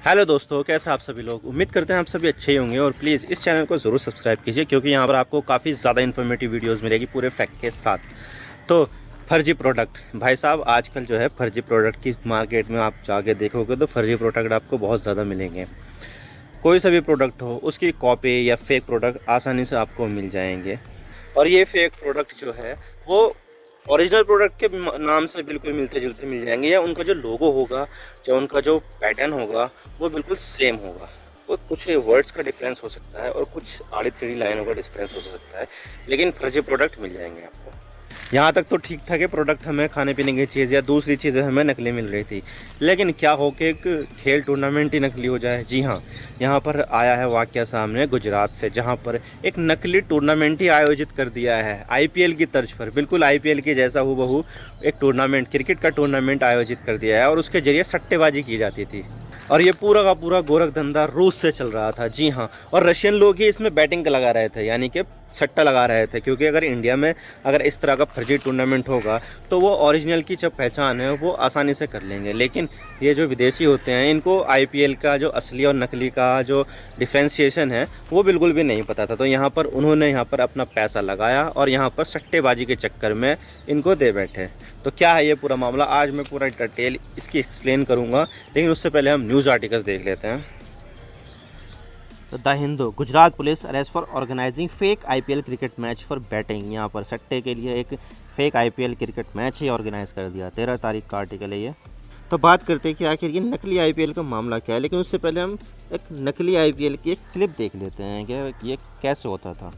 Hello दोस्तों, कैसे आप सभी लोग। उम्मीद करते हैं आप सभी अच्छे ही होंगे और प्लीज़ इस चैनल को ज़रूर सब्सक्राइब कीजिए क्योंकि यहाँ पर आपको काफ़ी ज़्यादा इन्फॉर्मेटिव वीडियोस मिलेगी पूरे फैक्ट के साथ। तो फर्जी प्रोडक्ट भाई साहब, आजकल जो है फर्जी प्रोडक्ट की मार्केट में आप जाके देखोगे तो फर्जी प्रोडक्ट आपको बहुत ज़्यादा मिलेंगे। कोई सा भी प्रोडक्ट हो उसकी कॉपी या फेक प्रोडक्ट आसानी से आपको मिल जाएंगे। और ये फेक प्रोडक्ट जो है वो ओरिजिनल प्रोडक्ट के नाम से बिल्कुल मिलते जुलते मिल जाएंगे, या उनका जो लोगो होगा, जो उनका जो पैटर्न होगा वो बिल्कुल सेम होगा। वो कुछ वर्ड्स का डिफरेंस हो सकता है और कुछ आड़ी टेढ़ी लाइनों का डिफरेंस हो सकता है, लेकिन फर्जी प्रोडक्ट मिल जाएंगे आपको। यहाँ तक तो ठीक ठाक है प्रोडक्ट, हमें खाने पीने की चीज़ या दूसरी चीज़ें हमें नकली मिल रही थी, लेकिन क्या हो कि एक खेल टूर्नामेंट ही नकली हो जाए। जी हाँ, यहाँ पर आया है वाकया सामने गुजरात से, जहाँ पर एक नकली टूर्नामेंट ही आयोजित कर दिया है आईपीएल की तर्ज पर। बिल्कुल आईपीएल की जैसा हूबहू एक टूर्नामेंट, क्रिकेट का टूर्नामेंट आयोजित कर दिया है और उसके जरिए सट्टेबाजी की जाती थी। और ये पूरा का पूरा गोरख धंधा रूस से चल रहा था। जी हाँ, और रशियन लोग ही इसमें बैटिंग लगा रहे थे, यानी कि सट्टा लगा रहे थे, क्योंकि अगर इंडिया में अगर इस तरह का फर्जी टूर्नामेंट होगा तो वो ओरिजिनल की जो पहचान है वो आसानी से कर लेंगे। लेकिन ये जो विदेशी होते हैं इनको आईपीएल का जो असली और नकली का जो डिफ्रेंशिएशन है वो बिल्कुल भी नहीं पता था। तो यहाँ पर उन्होंने यहाँ पर अपना पैसा लगाया और यहाँ पर सट्टेबाजी के चक्कर में इनको दे बैठे। तो क्या है ये पूरा मामला, आज मैं पूरा डिटेल इसकी एक्सप्लेन करूँगा, लेकिन उससे पहले हम न्यूज़ आर्टिकल्स देख लेते हैं। तो the Hindu, Gujarat police arrest for organising fake IPL cricket match for betting. यहाँ पर सट्टे के लिए एक फेक आईपीएल क्रिकेट मैच ही ऑर्गेनाइज कर दिया। 13 तारीख का आर्टिकल है ये। तो बात करते हैं कि आखिर ये नकली आईपीएल का मामला क्या है, लेकिन उससे पहले हम एक नकली आईपीएल की एक क्लिप देख लेते हैं कि ये कैसे होता था।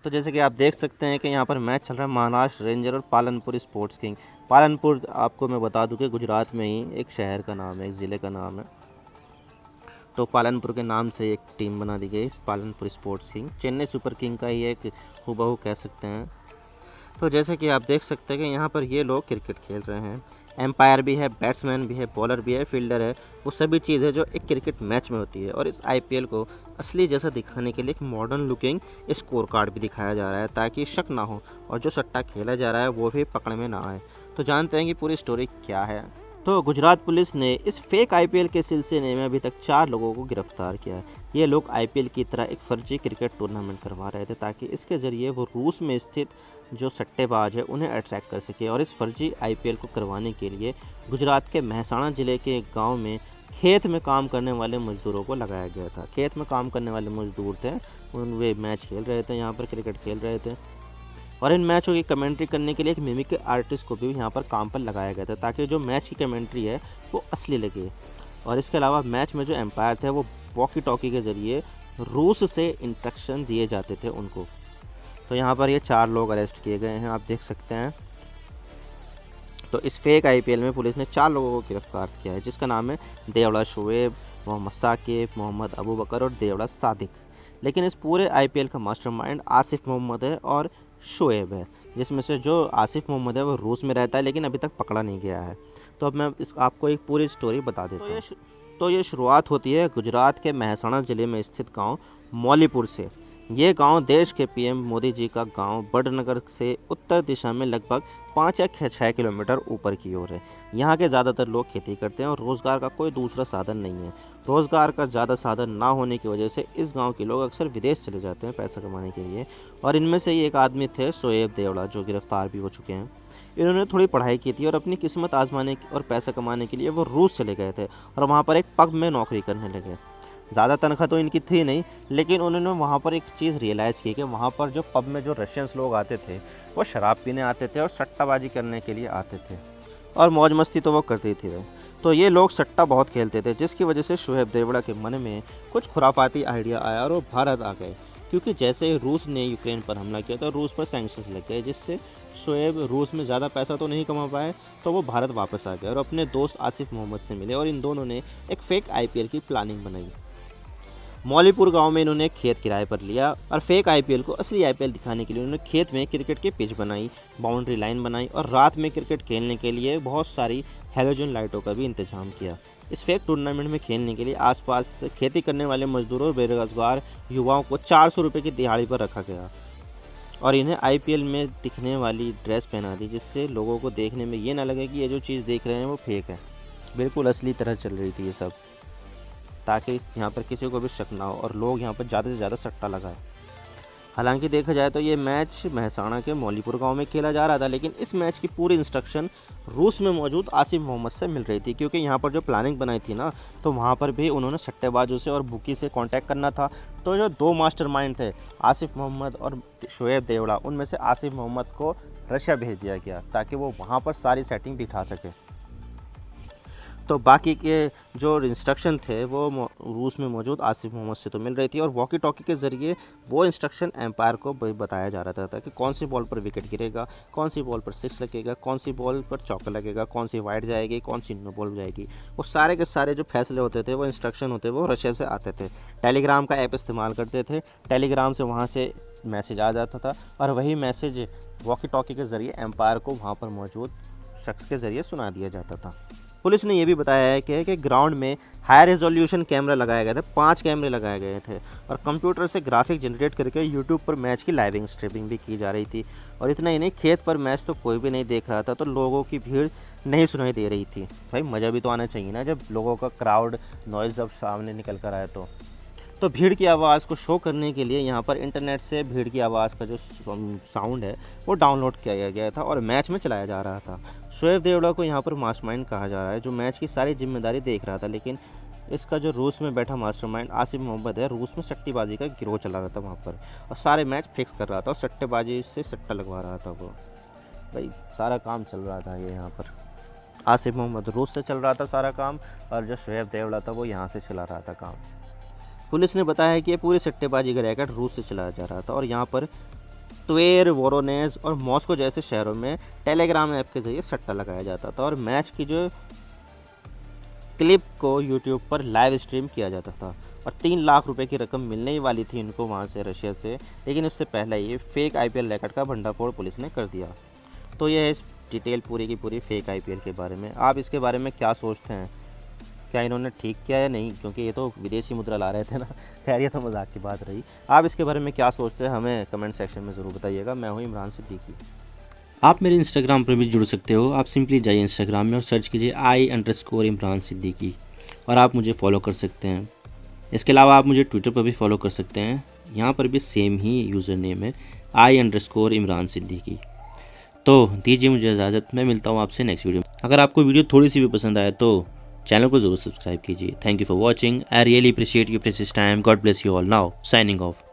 तो जैसे कि आप देख सकते हैं कि यहाँ पर मैच चल रहा है महाराष्ट्र रेंजर और पालनपुर स्पोर्ट्स किंग। पालनपुर आपको मैं बता दूं कि गुजरात में ही एक शहर का नाम है, एक ज़िले का नाम है। तो पालनपुर के नाम से एक टीम बना दी गई, Palanpur sports king. Chennai super king का ही एक हूबहू कह सकते हैं। तो जैसे कि आप देख सकते हैं कि यहाँ पर ये लोग क्रिकेट खेल रहे हैं। एम्पायर भी है, बैट्समैन भी है, बॉलर भी है, फील्डर है। वो सभी चीज़ें जो एक क्रिकेट मैच में होती है। और इस आईपीएल को असली जैसा दिखाने के लिए एक मॉडर्न लुकिंग स्कोर कार्ड भी दिखाया जा रहा है, ताकि शक ना हो और जो सट्टा खेला जा रहा है वो भी पकड़ में ना आए। तो जानते हैं कि पूरी स्टोरी क्या है। तो गुजरात पुलिस ने इस फेक आईपीएल के सिलसिले में अभी तक 4 लोगों को गिरफ्तार किया है। ये लोग आईपीएल की तरह एक फर्जी क्रिकेट टूर्नामेंट करवा रहे थे, ताकि इसके ज़रिए वो रूस में स्थित जो सट्टेबाज है उन्हें अट्रैक्ट कर सके। और इस फर्जी आईपीएल को करवाने के लिए गुजरात के महसाणा ज़िले के एक गाँव में खेत में काम करने वाले मज़दूरों को लगाया गया था। खेत में काम करने वाले मज़दूर थे, वे मैच खेल रहे थे, यहाँ पर क्रिकेट खेल रहे थे। और इन मैचों की कमेंट्री करने के लिए एक मिमिक आर्टिस्ट को भी यहाँ पर काम पर लगाया गया था, ताकि जो मैच की कमेंट्री है वो असली लगे। और इसके अलावा मैच में जो एम्पायर थे वो वॉकी टॉकी के ज़रिए रूस से इंस्ट्रक्शन दिए जाते थे उनको। तो यहाँ पर ये 4 लोग अरेस्ट किए गए हैं, आप देख सकते हैं। तो इस फेक आईपीएल में पुलिस ने 4 लोगों को गिरफ्तार किया है, जिसका नाम है देवड़ा शुएब, मोहम्मद साकिब, मोहम्मद अबू बकर और देवड़ा सादिक। लेकिन इस पूरे आईपीएल का मास्टरमाइंड आसिफ मोहम्मद है और शुएब है, जिसमें से जो आसिफ मोहम्मद है वो रूस में रहता है, लेकिन अभी तक पकड़ा नहीं गया है। तो अब मैं आपको एक पूरी स्टोरी बता देता हूँ। तो ये शुरुआत होती है गुजरात के महसाणा ज़िले में स्थित गांव मौलीपुर से। ये गांव देश के पीएम मोदी जी का गांव बड़नगर से उत्तर दिशा में लगभग 5 या 6 किलोमीटर ऊपर की ओर है। यहाँ के ज़्यादातर लोग खेती करते हैं और रोज़गार का कोई दूसरा साधन नहीं है। रोज़गार का ज़्यादा साधन ना होने की वजह से इस गांव के लोग अक्सर विदेश चले जाते हैं पैसा कमाने के लिए। और इनमें से ही एक आदमी थे शुएब देवड़ा, जो गिरफ्तार भी हो चुके हैं। इन्होंने थोड़ी पढ़ाई की थी और अपनी किस्मत आजमाने और पैसा कमाने के लिए वो रूस चले गए थे और वहाँ पर एक पब में नौकरी करने लगे। ज़्यादा तनख्वाह तो इनकी थी नहीं, लेकिन उन्होंने वहाँ पर एक चीज़ रियलाइज़ की कि वहाँ पर जो पब में जो रशियंस लोग आते थे वो शराब पीने आते थे और सट्टाबाजी करने के लिए आते थे, और मौज मस्ती तो वो करते ही थे। तो ये लोग सट्टा बहुत खेलते थे, जिसकी वजह से शुएब देवड़ा के मन में कुछ खुराफाती आइडिया आया और वो भारत आ गए। क्योंकि जैसे रूस ने यूक्रेन पर हमला किया तो रूस पर सैंक्शंस लग गए, जिससे शोएब रूस में ज़्यादा पैसा तो नहीं कमा पाए, तो वो भारत वापस आ गए और अपने दोस्त आसिफ मोहम्मद से मिले और इन दोनों ने एक फेक आईपीएल की प्लानिंग बनाई। मौलीपुर गांव में इन्होंने खेत किराए पर लिया और फेक आईपीएल को असली आईपीएल दिखाने के लिए उन्होंने खेत में क्रिकेट के पिच बनाई, बाउंड्री लाइन बनाई और रात में क्रिकेट खेलने के लिए बहुत सारी हैलोजन लाइटों का भी इंतजाम किया। इस फेक टूर्नामेंट में खेलने के लिए आसपास खेती करने वाले मजदूरों और बेरोजगार युवाओं को 400 रुपये की दिहाड़ी पर रखा गया और इन्हें आईपीएल में दिखने वाली ड्रेस पहना दी, जिससे लोगों को देखने में ये ना लगे कि ये जो चीज़ देख रहे हैं वो फेक है। बिल्कुल असली तरह चल रही थी ये सब, ताकि यहाँ पर किसी को भी शक ना हो और लोग यहाँ पर ज़्यादा से ज़्यादा सट्टा लगाए। हालांकि देखा जाए तो ये मैच महसाणा के मौलीपुर गांव में खेला जा रहा था, लेकिन इस मैच की पूरी इंस्ट्रक्शन रूस में मौजूद आसिफ मोहम्मद से मिल रही थी, क्योंकि यहाँ पर जो प्लानिंग बनाई थी ना, तो वहाँ पर भी उन्होंने सट्टेबाजों से और बुकी से कांटेक्ट करना था। तो जो दो मास्टरमाइंड थे, आसिफ मोहम्मद और शोएब देवड़ा, उनमें से आसिफ मोहम्मद को रशिया भेज दिया गया ताकि वो वहाँ पर सारी सेटिंग बिठा सके। तो बाकी के जो इंस्ट्रक्शन थे वो रूस में मौजूद आसिफ मोहम्मद से तो मिल रही थी और वॉकी टॉकी के ज़रिए वो इंस्ट्रक्शन एम्पायर को बताया जा रहा था कि कौन सी बॉल पर विकेट गिरेगा, कौन सी बॉल पर सिक्स लगेगा, कौन सी बॉल पर चौका लगेगा, कौन सी वाइड जाएगी, कौन सी नो बॉल जाएगी। वो सारे के सारे जो फैसले होते थे, वो इंस्ट्रक्शन होते वो रशिया से आते थे। टेलीग्राम का ऐप इस्तेमाल करते थे, टेलीग्राम से वहाँ से मैसेज आ जाता था और वही मैसेज वॉकी टॉकी के ज़रिए एम्पायर को वहाँ पर मौजूद शख्स के ज़रिए सुना दिया जाता था। पुलिस ने यह भी बताया है कि ग्राउंड में हाई रेजोल्यूशन कैमरा लगाए गए थे, 5 कैमरे लगाए गए थे और कंप्यूटर से ग्राफिक जनरेट करके यूट्यूब पर मैच की लाइविंग स्ट्रीमिंग भी की जा रही थी। और इतना ही नहीं, खेत पर मैच तो कोई भी नहीं देख रहा था, तो लोगों की भीड़ नहीं सुनाई दे रही थी। भाई मज़ा भी तो आना चाहिए ना, जब लोगों का क्राउड नॉइज़ जब सामने निकल कर आए तो भीड़ की आवाज़ को शो करने के लिए यहाँ पर इंटरनेट से भीड़ की आवाज़ का जो साउंड है वो डाउनलोड किया गया था और मैच में चलाया जा रहा था। शोएब देवड़ा को यहाँ पर मास्टरमाइंड कहा जा रहा है, जो मैच की सारी जिम्मेदारी देख रहा था, लेकिन इसका जो रूस में बैठा मास्टरमाइंड आसिफ मोहम्मद है, रूस में सट्टेबाजी का गिरोह चला रहा था वहाँ पर और सारे मैच फिक्स कर रहा था और सट्टेबाजी से सट्टा लगवा रहा था। वो भाई सारा काम चल रहा था ये यहाँ पर आसिफ मोहम्मद रूस से चल रहा था सारा काम, और जो शोएब देवड़ा था वो यहाँ से चला रहा था काम। पुलिस ने बताया कि ये पूरी सट्टेबाजी का रैकेट रूस से चलाया जा रहा था और यहाँ पर त्वेर, वोरोनेज और मॉस्को जैसे शहरों में टेलीग्राम ऐप के जरिए सट्टा लगाया जाता था और मैच की जो क्लिप को यूट्यूब पर लाइव स्ट्रीम किया जाता था और 3 लाख रुपए की रकम मिलने ही वाली थी इनको वहाँ से, रशिया से, लेकिन इससे पहले ये फेक आईपीएल रैकेट का भंडाफोड़ पुलिस ने कर दिया। तो यह है इस डिटेल पूरी की पूरी फेक आईपीएल के बारे में। आप इसके बारे में क्या सोचते हैं, क्या इन्होंने ठीक किया या नहीं, क्योंकि ये तो विदेशी मुद्रा ला रहे थे ना। खैर ये तो मजाक की बात रही। आप इसके बारे में क्या सोचते हैं हमें कमेंट सेक्शन में ज़रूर बताइएगा। मैं हूँ इमरान सिद्दीकी। आप मेरे इंस्टाग्राम पर भी जुड़ सकते हो। आप सिंपली जाइए इंस्टाग्राम में और सर्च कीजिए I_इमरान सिद्दीकी और आप मुझे फॉलो कर सकते हैं। इसके अलावा आप मुझे ट्विटर पर भी फॉलो कर सकते हैं, यहाँ पर भी सेम ही यूज़र नेम है I_इमरान सिद्दीकी। तो दीजिए मुझे इजाज़त, मैं मिलता हूँ आपसे नेक्स्ट वीडियो में। अगर आपको वीडियो थोड़ी सी भी पसंद आए तो चैनल को ज़रूर सब्सक्राइब कीजिए। Thank you for watching. I really appreciate your precious time. God bless you all. Now signing off.